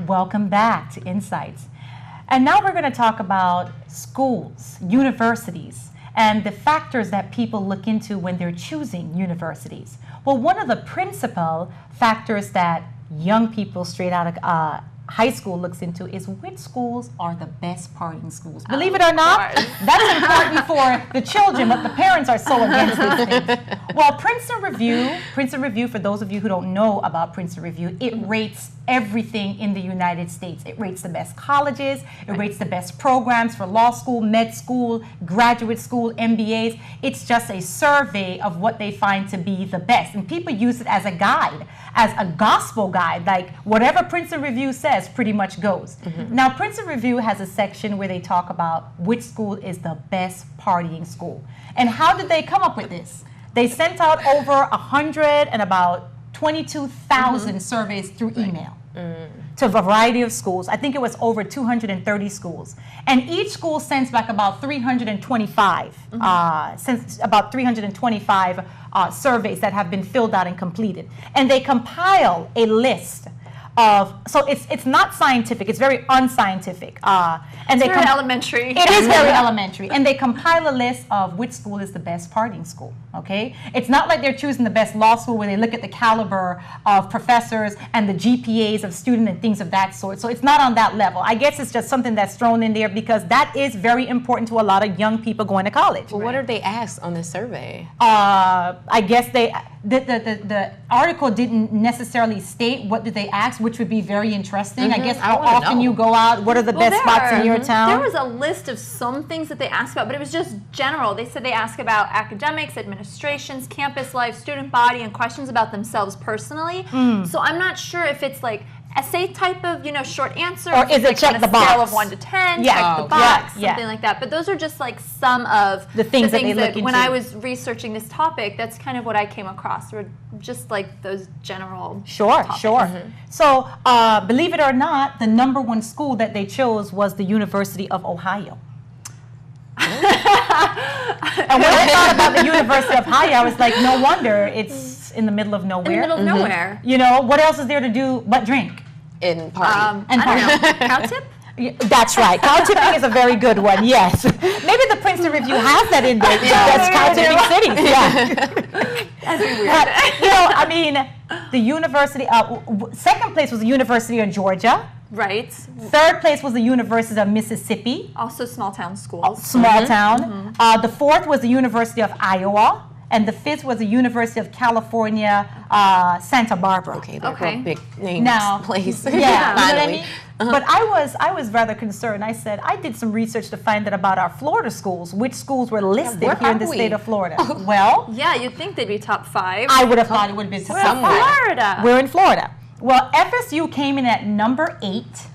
Welcome back to Insights. And now we're going to talk about schools, universities, and the factors that people look into when they're choosing universities. Well, one of the principal factors that young people straight out of high school looks into is which schools are the best partying schools. Believe it or not, that's important for the children, but the parents are so against these things. Well, Princeton Review, for those of you who don't know about Princeton Review, it rates everything in the United States. It rates the best colleges, it rates the best programs for law school, med school, graduate school, MBAs. It's just a survey of what they find to be the best. And people use it as a guide, as a gospel guide, like whatever Princeton Review says pretty much goes. Now, Princeton Review has a section where they talk about which school is the best partying school. And how did they come up with this? They sent out over 100 and about 22,000 surveys through email to a variety of schools. I think it was over 230 schools. And each school sends back about 325, surveys that have been filled out and completed. And they compile a list of, so it's not scientific, it's very unscientific. And it's very elementary. It is very elementary. And they compile a list of which school is the best partying school, okay? It's not like they're choosing the best law school where they look at the caliber of professors and the GPAs of students and things of that sort. So it's not on that level. I guess it's just something that's thrown in there because that is very important to a lot of young people going to college. Well, what are they asked on this survey? I guess the article didn't necessarily state what did they ask, which would be very interesting. I guess how often you go out, what are the best spots in your town. There was a list of some things that they asked about, but it was just general. They said they ask about academics, administrations, campus life, student body, and questions about themselves personally. So I'm not sure if it's like essay type of, short answer, or is it like check on the a box? Scale of 1 to 10, check the box, something like that. But those are just like some of the things that when I was researching this topic, that's kind of what I came across, were just like those general topics. So believe it or not, the #1 school that they chose was the University of Ohio. And when I thought about the University of Ohio, I was like, no wonder it's in the middle of nowhere. In the middle of nowhere. What else is there to do but drink? And party. I don't know. Cow tip? That's right. Cow tipping is a very good one, yes. Maybe the Princeton Review has that in there. That's cow tipping cities, That'd be weird. But, the university, second place was the University of Georgia. Right. Third place was the University of Mississippi. Also small town schools. Small town. The fourth was the University of Iowa. And the fifth was the University of California, Santa Barbara. Okay, they're both big names. Place. Yeah, you know what I mean? But I was rather concerned. I said, I did some research to find out about our Florida schools, which schools were listed here in the state of Florida. Well, yeah, you'd think they'd be top 5. I would have thought it would have been top 5. Florida. We're in Florida. Well, FSU came in at #8.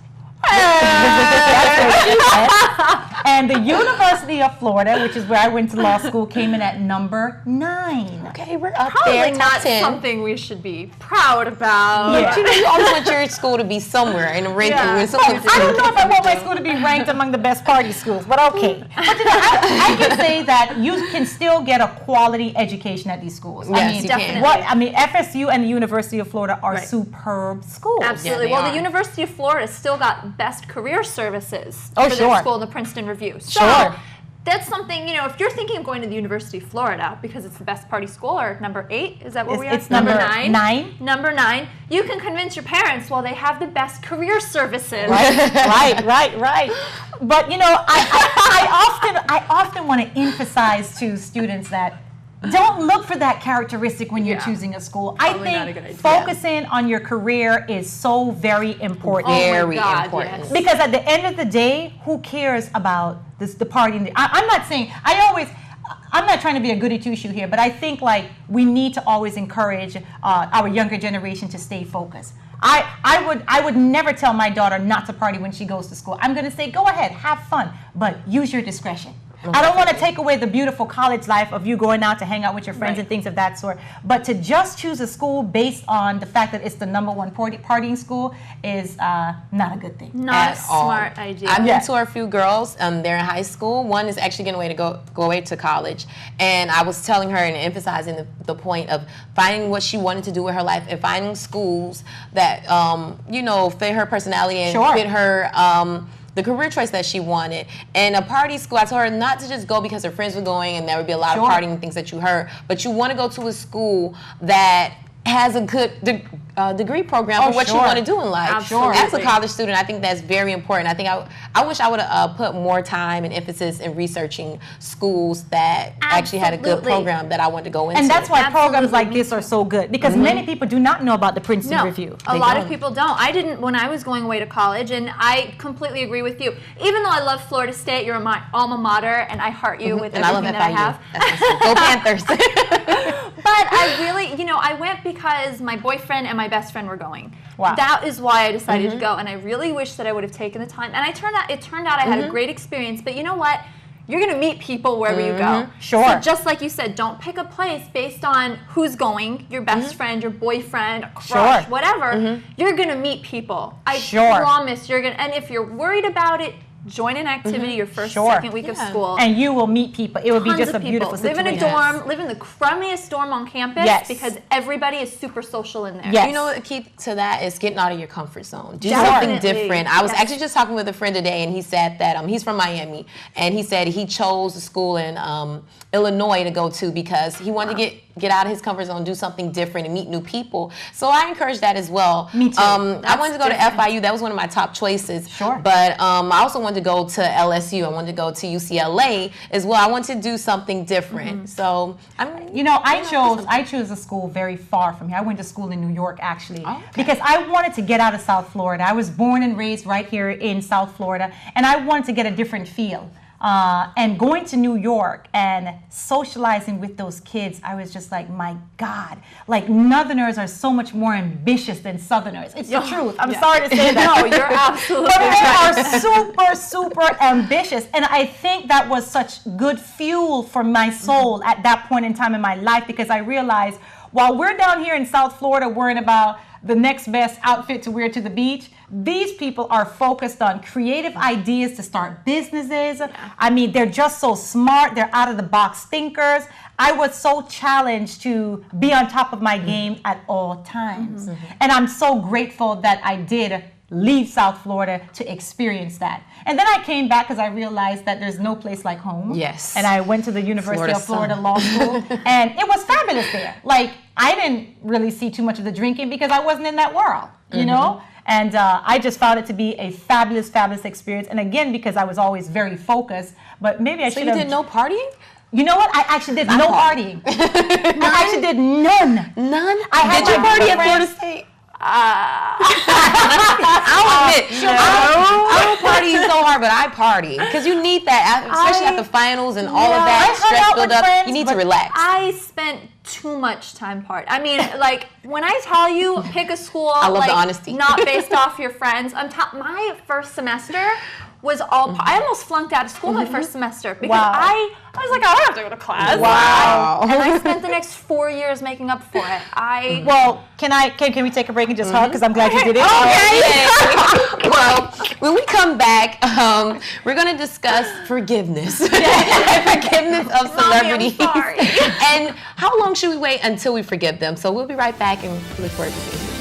And the University of Florida, which is where I went to law school, came in at #9. Okay, we're up Probably there. Not 10. Something we should be proud about. Yeah. But you always want your school to be somewhere in a ranking. I don't know if I want my school to be ranked among the best party schools, but okay. But I can say that you can still get a quality education at these schools. Yes, definitely. FSU and the University of Florida are superb schools. Absolutely. Yeah, the University of Florida still got best career services for their school in the Princeton Review. So that's something, if you're thinking of going to the University of Florida because it's the best party school, or #8, is that what we are? It's number 9. Number 9. You can convince your parents, they have the best career services. Right. But I often want to emphasize to students that don't look for that characteristic when you're choosing a school. Probably I think focusing on your career is so very important. Very important. Yes. Because at the end of the day, who cares about the party? I'm not saying, I'm not trying to be a goody two-shoe here, but I think we need to always encourage our younger generation to stay focused. I would never tell my daughter not to party when she goes to school. I'm going to say, go ahead, have fun, but use your discretion. I don't want to take away the beautiful college life of you going out to hang out with your friends and things of that sort. But to just choose a school based on the fact that it's the #1 partying school is not a good thing. Not a smart idea. I've been to a few girls. They're in high school. One is actually getting away to go away to college. And I was telling her and emphasizing the point of finding what she wanted to do with her life and finding schools that, fit her personality and fit her the career choice that she wanted. And a party school, I told her not to just go because her friends were going and there would be a lot of partying and things that you heard, but you want to go to a school that has a good degree program for what you want to do in life. Absolutely. As a college student, I think that's very important. I think I wish I would have put more time and emphasis in researching schools that actually had a good program that I wanted to go into. And that's why programs like this are so good, because many people do not know about the Princeton Review. A lot of people don't. I didn't when I was going away to college, and I completely agree with you. Even though I love Florida State, you're my alma mater, and I heart you with everything that I have. Go Panthers. But I really, I went because my boyfriend and my best friend were going. Wow. That is why I decided to go, and I really wish that I would have taken the time. And it turned out I had a great experience. But you know what? You're going to meet people wherever you go. Sure. So just like you said, don't pick a place based on who's going, your best friend, your boyfriend, crush, whatever. You're going to meet people. I promise you're going to. And if you're worried about it, join an activity your first, second week of school. And you will meet people. It will be just a beautiful situation. Live in a dorm, live in the crummiest dorm on campus because everybody is super social in there. Yes. You know what the key to that is getting out of your comfort zone. Do something different. I was actually just talking with a friend today, and he said that he's from Miami, and he said he chose a school in Illinois to go to because he wanted to get out of his comfort zone, do something different, and meet new people. So I encourage that as well. Me too. I wanted to go to FIU. That was one of my top choices. Sure. But I also wanted to go to LSU. I wanted to go to UCLA as well. I wanted to do something different. So I chose a school very far from here. I went to school in New York actually because I wanted to get out of South Florida. I was born and raised right here in South Florida, and I wanted to get a different feel. And going to New York and socializing with those kids, I was just like, my God, like Northerners are so much more ambitious than Southerners. It's the truth. I'm sorry to say that. No, you're absolutely right. But they are super, super ambitious. And I think that was such good fuel for my soul at that point in time in my life, because I realized while we're down here in South Florida worrying about the next best outfit to wear to the beach, these people are focused on creative ideas to start businesses. I mean, they're just so smart. They're out of the box thinkers. I was so challenged to be on top of my game at all times. And I'm so grateful that I did leave South Florida to experience that. And then I came back because I realized that there's no place like home. Yes. And I went to the University of Florida Law School, and it was fabulous there. Like, I didn't really see too much of the drinking because I wasn't in that world, you know? And I just found it to be a fabulous, fabulous experience. And again, because I was always very focused, but maybe I should have... So you did no partying? You know what? I actually did no partying. I actually did none. None? Did you party at Florida State? I'll admit, I don't party so hard, but I party because you need that, especially at the finals and all of that stress build up. You need to relax. I spent too much time partying. I mean, like when I tell you pick a school, I love the honesty. Not based off your friends. My first semester was all. I almost flunked out of school my first semester because I was like, I don't have to go to class. Wow. And I spent the next 4 years making up for it. Well, can we take a break and just hug? Because I'm glad you did it. Okay. Well, when we come back, we're going to discuss forgiveness. Forgiveness of celebrities. Mommy, I'm sorry. And how long should we wait until we forgive them? So we'll be right back and look forward to seeing you.